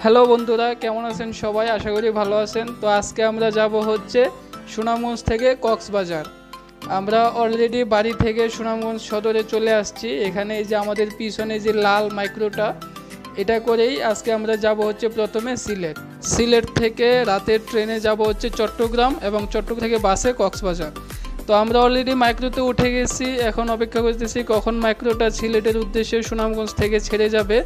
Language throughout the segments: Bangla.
হ্যালো বন্ধুরা, কেমন আছেন সবাই? আশা করি ভালো আছেন। তো আজকে আমরা যাব হচ্ছে সুনামগঞ্জ থেকে কক্সবাজার। আমরা অলরেডি বাড়ি থেকে সুনামগঞ্জ সদরে চলে আসছি। এখানে এই যে আমাদের পিছনে যে লাল মাইক্রোটা, এটা করেই আজকে আমরা যাব হচ্ছে প্রথমে সিলেট থেকে রাতের ট্রেনে যাব হচ্ছে চট্টগ্রাম এবং চট্টগ্রাম থেকে বাসে কক্সবাজার। তো আমরা অলরেডি মাইক্রোতে উঠে গেছি, এখন অপেক্ষা করতেছি কখন মাইক্রোটা সিলেটের উদ্দেশ্যে সুনামগঞ্জ থেকে ছেড়ে যাবে।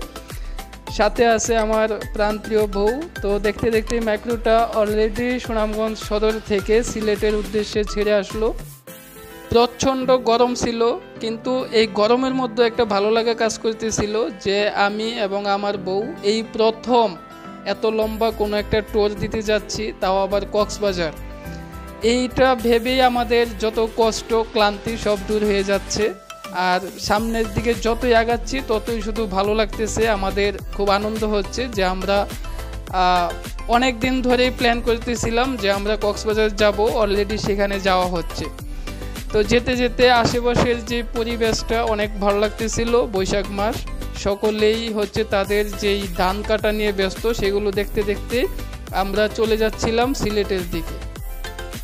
সাথে আছে আমার প্রাণপ্রিয় বউ। তো দেখতে দেখতে মাইক্রোটা অলরেডি সুনামগঞ্জ সদর থেকে সিলেটের উদ্দেশ্যে ছেড়ে আসলো। প্রচণ্ড গরম ছিল, কিন্তু এই গরমের মধ্যে একটা ভালো লাগা কাজ করতেছিল যে আমি এবং আমার বউ এই প্রথম এত লম্বা কোনো একটা ট্যুর দিতে যাচ্ছি, তাও আবার কক্সবাজার। এইটা ভেবেই আমাদের যত কষ্ট ক্লান্তি সব দূর হয়ে যাচ্ছে। আর সামনের দিকে যতই আগাচ্ছি ততই শুধু ভালো লাগতেছে। আমাদের খুব আনন্দ হচ্ছে যে আমরা অনেক দিন ধরেই প্ল্যান করতেছিলাম যে আমরা কক্সবাজার যাব, অলরেডি সেখানে যাওয়া হচ্ছে। তো যেতে যেতে আশেপাশের যে পরিবেশটা অনেক ভালো লাগতেছিল। বৈশাখ মাস, সকলেই হচ্ছে তাদের যেই ধান কাটা নিয়ে ব্যস্ত, সেগুলো দেখতে দেখতে আমরা চলে যাচ্ছিলাম সিলেটের দিকে।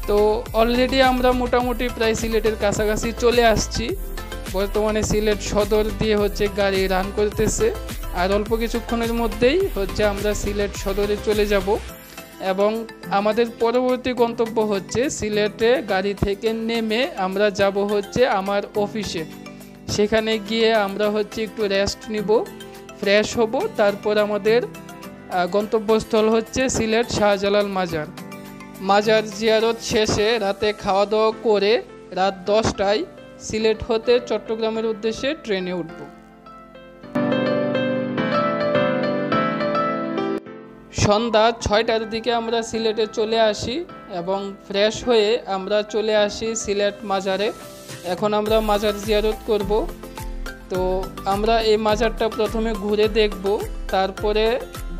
তো অলরেডি আমরা মোটামুটি প্রায় সিলেটের কাছাকাছি চলে আসছি। বর্তমানে সিলেট সদর দিয়ে হচ্ছে গাড়ি রান করতেছে, আর অল্প কিছুক্ষণের মধ্যেই হচ্ছে আমরা সিলেট সদরে চলে যাব। এবং আমাদের পরবর্তী গন্তব্য হচ্ছে সিলেটে গাড়ি থেকে নেমে আমরা যাব হচ্ছে আমার অফিসে। সেখানে গিয়ে আমরা হচ্ছে একটু রেস্ট নিব, ফ্রেশ হব। তারপর আমাদের গন্তব্যস্থল হচ্ছে সিলেট শাহজালাল মাজার জিয়ারত শেষে রাতে খাওয়া দাওয়া করে রাত 10টায় সিলেট হতে চট্টগ্রামের উদ্দেশ্যে ট্রেনে উঠব। সন্ধ্যা 6টার দিকে আমরা সিলেটে চলে আসি এবং ফ্রেশ হয়ে আমরা চলে আসি সিলেট মাজারে। এখন আমরা মাজার জিয়ারত করব। তো আমরা এই মাজারটা প্রথমে ঘুরে দেখব, তারপরে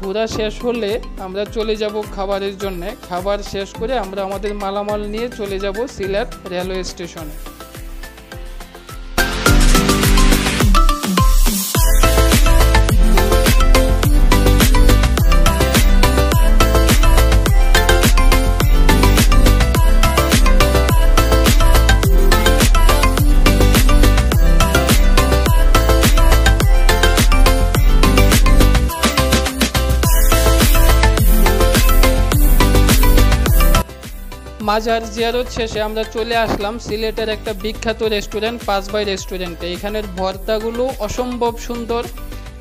ঘোরা শেষ হলে আমরা চলে যাব খাবারের জন্য। খাবার শেষ করে আমরা আমাদের মালামাল নিয়ে চলে যাব সিলেট রেলওয়ে স্টেশনে। মাজার জিয়ারত শেষে আমরা চলে আসলাম সিলেটের একটা বিখ্যাত রেস্টুরেন্ট, পাঁচবাই রেস্টুরেন্টে। এখানের ভর্তাগুলো অসম্ভব সুন্দর,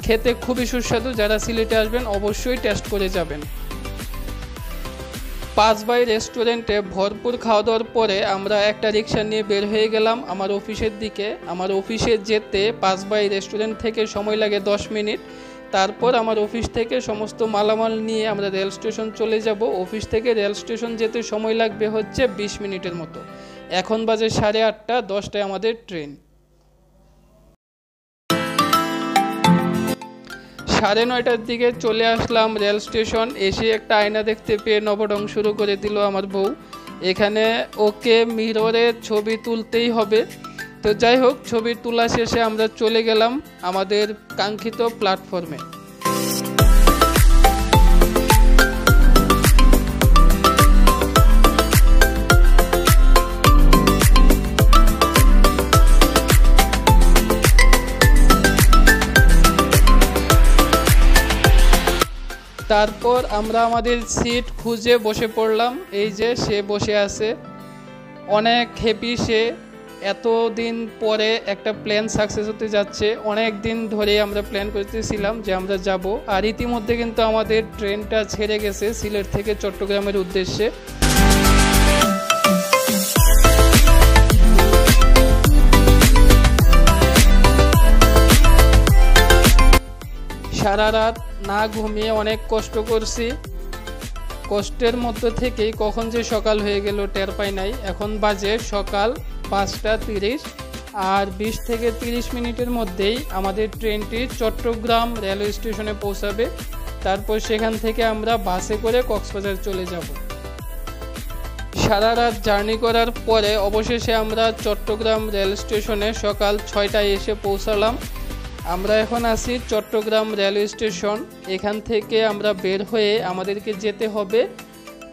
খেতে খুবই সুস্বাদু। যারা সিলেটে আসবেন অবশ্যই টেস্ট করে যাবেন। পাঁচবাই রেস্টুরেন্টে ভরপুর খাওয়া দাওয়ার পরে আমরা একটা রিক্সা নিয়ে বের হয়ে গেলাম আমার অফিসের দিকে। আমার অফিসে যেতে পাঁচবাই রেস্টুরেন্ট থেকে সময় লাগে 10 মিনিট। তারপর আমার অফিস থেকে সমস্ত মালামাল নিয়ে আমরা রেল স্টেশন চলে যাব। অফিস থেকে রেল স্টেশন যেতে সময় লাগবে হচ্ছে 20 মিনিটের মতো। এখন বাজে 8:30, 10টায় আমাদের ট্রেন। 9:30টার দিকে চলে আসলাম রেল স্টেশন। এসে একটা আয়না দেখতে পেয়ে নবঢং শুরু করে দিল আমার বউ। এখানে ওকে মিররে ছবি তুলতেই হবে। তো যাই হোক, ছবি তোলা শেষে আমরা চলে গেলাম আমাদের কাঙ্ক্ষিত প্ল্যাটফর্মে। তারপর আমরা আমাদের সিট খুঁজে বসে পড়লাম। এই যে সে বসে আছে, অনেক হ্যাপি সে। এতদিন পরে একটা প্ল্যান সাকসেস হতে যাচ্ছে। অনেক দিন ধরে আমরা প্ল্যান করতেছিলাম যে আমরা যাব, আর ইতিমধ্যে কিন্তু আমাদের ট্রেনটা ছেড়ে গেছে সিলেট থেকে চট্টগ্রামের উদ্দেশ্যে। সারা রাত না ঘুমিয়ে অনেক কষ্ট করছি। কষ্টের মধ্যে থেকেই কখন যে সকাল হয়ে গেল টের পাই নাই। এখন বাজে সকাল 5:30, আর 20 থেকে 30 মিনিটের মধ্যেই আমাদের ট্রেনটি চট্টগ্রাম রেলওয়ে স্টেশনে পৌঁছাবে। তারপর সেখান থেকে আমরা বাসে করে কক্সবাজার চলে যাব। সারা রাত জার্নি করার পরে অবশেষে আমরা চট্টগ্রাম রেল স্টেশনে সকাল 6টায় এসে পৌঁছালাম। আমরা এখন আছি চট্টগ্রাম রেলওয়ে স্টেশন। এখান থেকে আমরা বের হয়ে আমাদেরকে যেতে হবে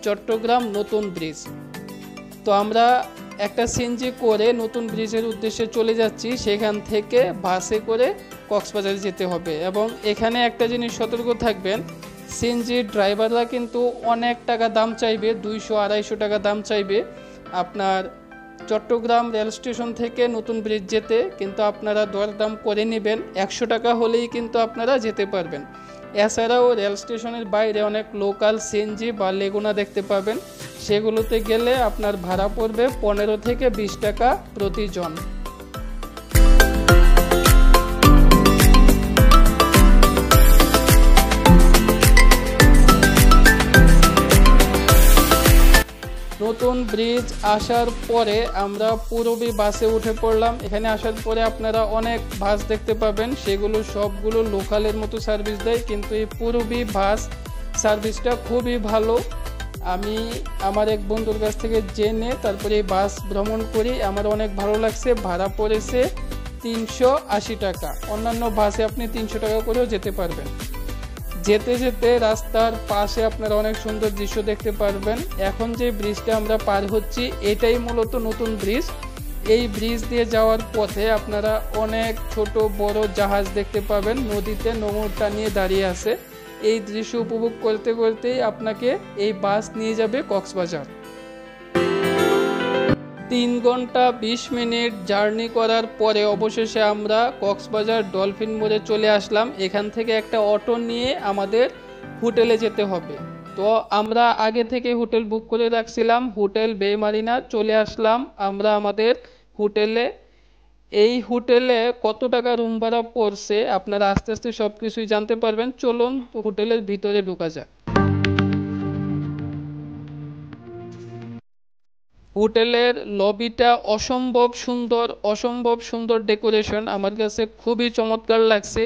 চট্টগ্রাম নতুন ব্রিজ। তো আমরা একটা সিএনজি করে নতুন ব্রিজের উদ্দেশ্যে চলে যাচ্ছি, সেখান থেকে বাসে করে কক্সবাজার যেতে হবে। এবং এখানে একটা জিনিস সতর্ক থাকবেন, সিএনজি ড্রাইভাররা কিন্তু অনেক টাকা দাম চাইবে, 200-250 টাকা দাম চাইবে আপনার চট্টগ্রাম রেল স্টেশন থেকে নতুন ব্রিজ যেতে। কিন্তু আপনারা দরদাম করে নেবেন, 100 টাকা হলেই কিন্তু আপনারা যেতে পারবেন। এছাড়াও রেল স্টেশনের বাইরে অনেক লোকাল সিএনজি বা লেগুনা দেখতে পাবেন, সেগুলোতে গেলে আপনার ভাড়া পড়বে 15 থেকে 20 টাকা প্রতিজন। নতুন ব্রিজ আসার পরে আমরা পূরবী বাসে উঠে পড়লাম। এখানে আসার পরে আপনারা অনেক বাস দেখতে পাবেন, সেগুলো সবগুলো লোকালের মতো সার্ভিস দেয়, কিন্তু এই পূরবী বাস সার্ভিসটা খুবই ভালো। আমি আমার এক বন্ধুর কাছ থেকে জেনে তারপরে এই বাস ভ্রমণ করি, আমার অনেক ভালো লাগছে। ভাড়া পড়েছে 380 টাকা, অন্যান্য বাসে আপনি 300 টাকা করেও যেতে পারবেন। যেতে যেতে রাস্তার পাশে আপনারা অনেক সুন্দর দৃশ্য দেখতে পারবেন। এখন যে ব্রিজটা আমরা পার হচ্ছি এটাই মূলত নতুন ব্রিজ। এই ব্রিজ দিয়ে যাওয়ার পথে আপনারা অনেক ছোট বড় জাহাজ দেখতে পাবেন, নদীতে নোঙরটা নিয়ে দাঁড়িয়ে আছে। এই দৃশ্য উপভোগ করতে করতেই আপনাকে এই বাস নিয়ে যাবে কক্সবাজার। 3 ঘন্টা 20 মিনিট জার্নি করার পরে অবশেষে আমরা কক্সবাজার ডলফিন মোড়ে চলে আসলাম। এখান থেকে একটা অটো নিয়ে আমাদের হোটেলে যেতে হবে। তো আমরা আগে থেকে হোটেল বুক করে রাখছিলাম, হোটেল বেমারিনা। চলে আসলাম আমরা আমাদের হোটেলে। এই হোটেলে কত টাকা রুম ভাড়া পড়ছে আপনারা আস্তে আস্তে সব কিছুই জানতে পারবেন। চলুন হোটেলের ভিতরে ঢোকা যাক। হোটেলের লবিটা অসম্ভব সুন্দর ডেকোরেশন, আমার কাছে খুবই চমৎকার লাগছে।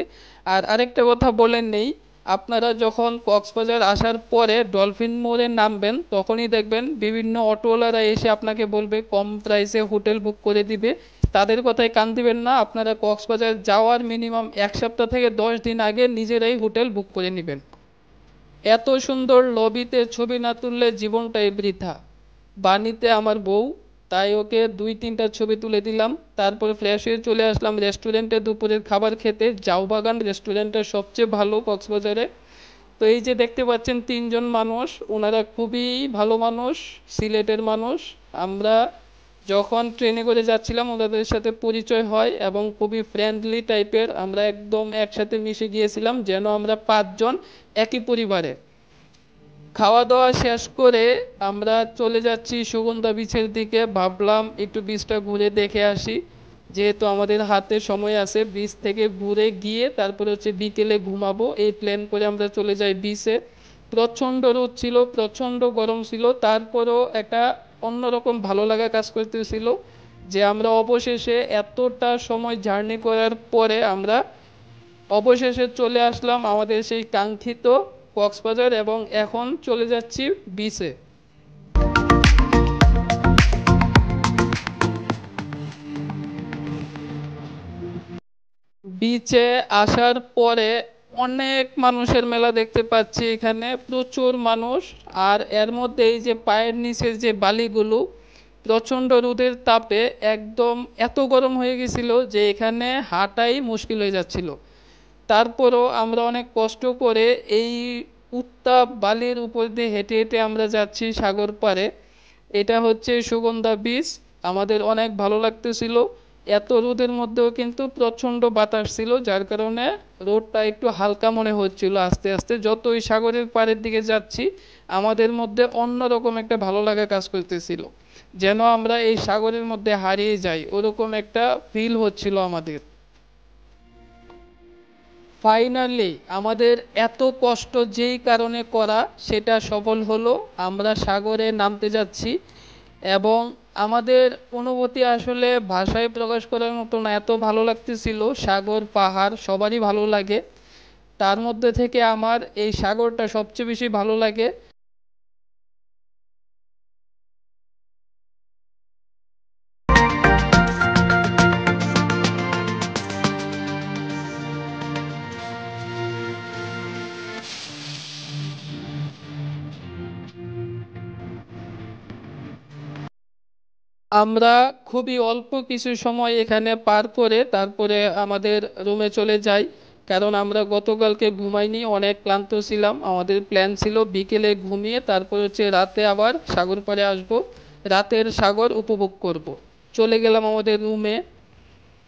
আর আরেকটা কথা বলেন নেই, আপনারা যখন কক্সবাজার আসার পরে ডলফিন মোড়ে নামবেন তখনই দেখবেন বিভিন্ন অটোওয়ালারা এসে আপনাকে বলবে কম প্রাইসে হোটেল বুক করে দিবে। তাদের কথায় কান দিবেন না, আপনারা কক্সবাজার যাওয়ার মিনিমাম 1 সপ্তাহ থেকে 10 দিন আগে নিজেরাই হোটেল বুক করে নেবেন। এত সুন্দর লবিতে ছবি না তুললে জীবনটাই বৃথা। বাণীতে আমার বউ, তাই ওকে 2-3টা ছবি তুলে দিলাম। তারপরে ফ্রেশ হয়ে চলে আসলাম রেস্টুরেন্টে দুপুরের খাবার খেতে। জাউবাগান রেস্টুরেন্টটা সবচেয়ে ভালো কক্সবাজারে। তো এই যে দেখতে পাচ্ছেন 3 জন মানুষ, ওনারা খুবই ভালো মানুষ, সিলেটের মানুষ। আমরা যখন ট্রেনে করে যাচ্ছিলাম ওনাদের সাথে পরিচয় হয় এবং খুবই ফ্রেন্ডলি টাইপের। আমরা একদম একসাথে মিশে গিয়েছিলাম যেন আমরা 5 জন একই পরিবারে। খাওয়া দাওয়া শেষ করে আমরা চলে যাচ্ছি সুগন্ধা বিচের দিকে। ভাবলাম একটু বিচটা ঘুরে দেখে আসি, যেহেতু আমাদের হাতে সময় আছে। বিচ থেকে ঘুরে গিয়ে তারপরে হচ্ছে বিকেলে ঘুমাবো, এই প্ল্যান করে আমরা চলে যাই বিচে। প্রচণ্ড রোদ ছিল, প্রচণ্ড গরম ছিল, তারপরেও একটা অন্যরকম ভালো লাগা কাজ করতেছিল যে আমরা অবশেষে এতটা সময় জার্নি করার পরে আমরা অবশেষে চলে আসলাম আমাদের সেই কাঙ্ক্ষিত কক্সবাজার এবং এখন চলে যাচ্ছি বিচে। বিচে আসার পরে অনেক মানুষের মেলা দেখতে পাচ্ছি, এখানে প্রচুর মানুষ। আর এর মধ্যে এই যে পায়ের নিচের যে বালিগুলো প্রচণ্ড রোদের তাপে একদম এত গরম হয়ে গেছিল যে এখানে হাঁটাই মুশকিল হয়ে যাচ্ছিল। তারপরও আমরা অনেক কষ্ট করে এই উত্তাপ বালির উপর দিয়ে হেঁটে হেঁটে আমরা যাচ্ছি সাগর পাড়ে। এটা হচ্ছে সুগন্ধা বিচ। আমাদের অনেক ভালো লাগতেছিল, এত রোদের মধ্যেও কিন্তু প্রচণ্ড বাতাস ছিল, যার কারণে রোদটা একটু হালকা মনে হচ্ছিল। আস্তে আস্তে যতই সাগরের পাড়ের দিকে যাচ্ছি আমাদের মধ্যে অন্যরকম একটা ভালো লাগা কাজ করতেছিল, যেন আমরা এই সাগরের মধ্যে হারিয়ে যাই, ওরকম একটা ফিল হচ্ছিল আমাদের। ফাইনালি আমাদের এত কষ্ট যেই কারণে করা সেটা সফল হলো, আমরা সাগরে নামতে যাচ্ছি। এবং আমাদের অনুভূতি আসলে ভাষায় প্রকাশ করার মতো না, এত ভালো লাগতেছিল। সাগর পাহাড় সবারই ভালো লাগে, তার মধ্যে থেকে আমার এই সাগরটা সবচেয়ে বেশি ভালো লাগে। আমরা খুবই অল্প কিছু সময় এখানে পার করে তারপরে আমাদের রুমে চলে যাই, কারণ আমরা গতকালকে ঘুমাইনি, অনেক ক্লান্ত ছিলাম। আমাদের প্ল্যান ছিল বিকেলে ঘুমিয়ে তারপর হচ্ছে রাতে আবার সাগর পাড়ে আসব, রাতের সাগর উপভোগ করব। চলে গেলাম আমাদের রুমে।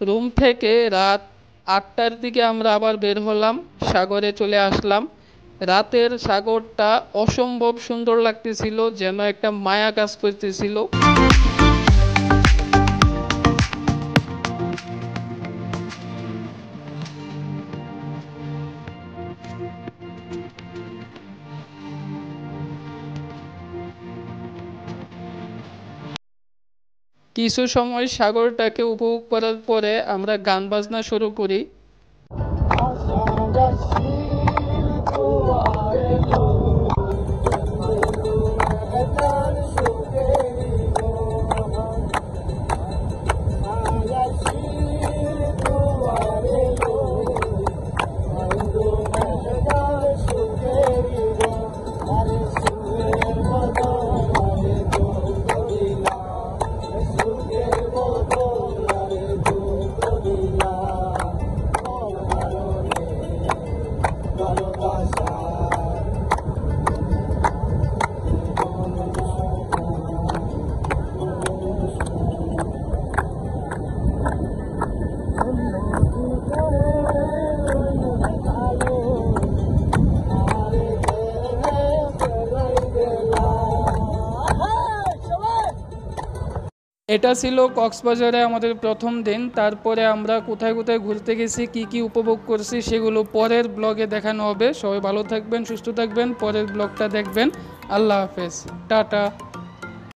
রুম থেকে রাত 8টার দিকে আমরা আবার বের হলাম, সাগরে চলে আসলাম। রাতের সাগরটা অসম্ভব সুন্দর লাগতেছিল, যেন একটা মায়া কাজ করতেছিল। কিছু সময় সাগরটাকে উপভোগ করার পরে আমরা গান বাজনা শুরু করি। এটা ছিল কক্সবাজারে আমাদের প্রথম দিন। তারপরে আমরা কোথায় কোথায় ঘুরতে গেছি, কি কি উপভোগ করছি, সেগুলো পরের ব্লগে দেখানো হবে। সবাই ভালো থাকবেন, সুস্থ থাকবেন, পরের ব্লগটা দেখবেন। আল্লাহ হাফেজ, টাটা।